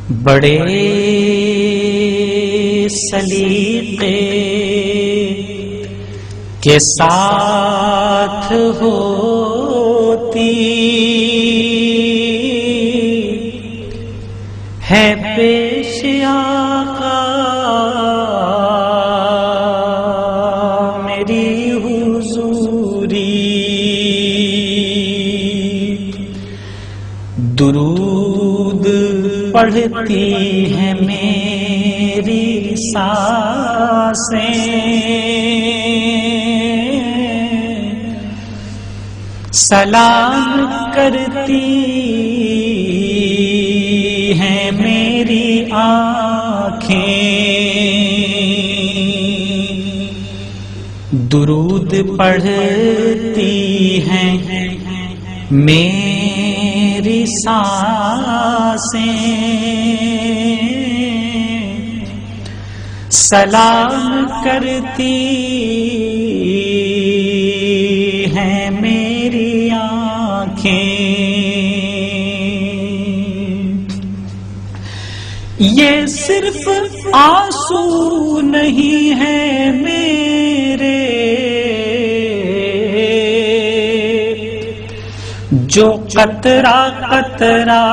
بڑے سلیقے کے ساتھ ہوتی ہے پیش آقا میری حضوری، درود پڑھتی ہیں میری سانسیں، سلام کرتی ہیں میری آنکھیں، درود پڑھتی ہیں میری سانسیں، سلام کرتی ہیں میری آنکھیں۔ یہ صرف آنسو نہیں ہے میرے جو قطرہ قطرہ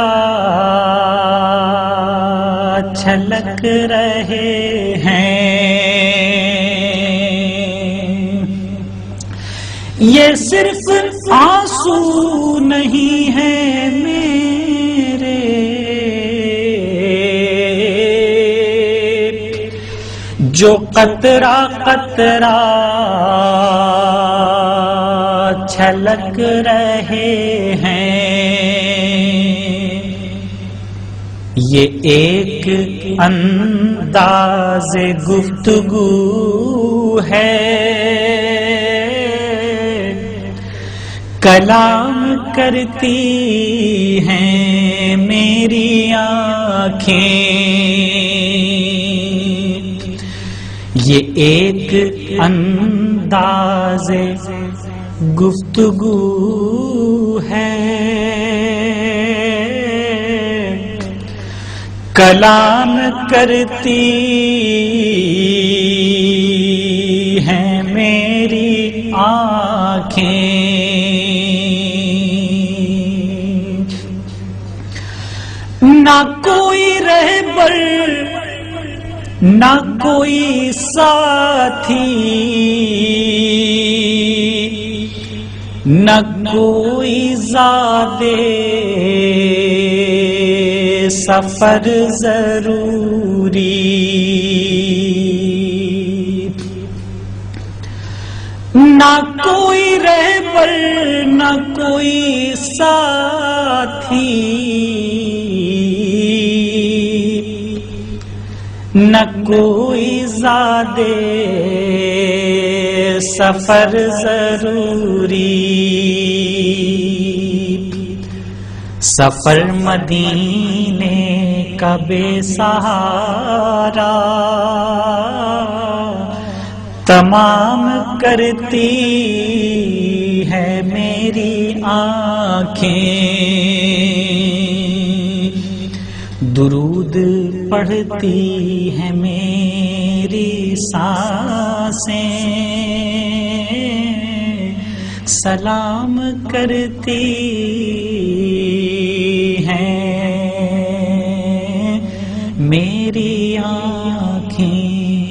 چھلک رہے ہیں، یہ صرف آنسو نہیں ہے میرے جو قطرہ قطرہ چھلک رہے ہیں، یہ ایک انداز گفتگو ہے، کلام کرتی ہیں میری آنکھیں، یہ ایک انداز گفتگو ہے، کلام کرتی ہیں میری آنکھیں۔ نہ کوئی رہبر نہ کوئی ساتھی نہ کوئی زادے سفر ضروری، نہ کوئی رہبر نہ کوئی ساتھی نہ کوئی زادے سفر ضروری، سفر مدینے کا بے سہارا تمام کرتی ہے میری آنکھیں، درود پڑھتی ہیں میری سانسیں، سلام کرتی ہیں میری آنکھیں۔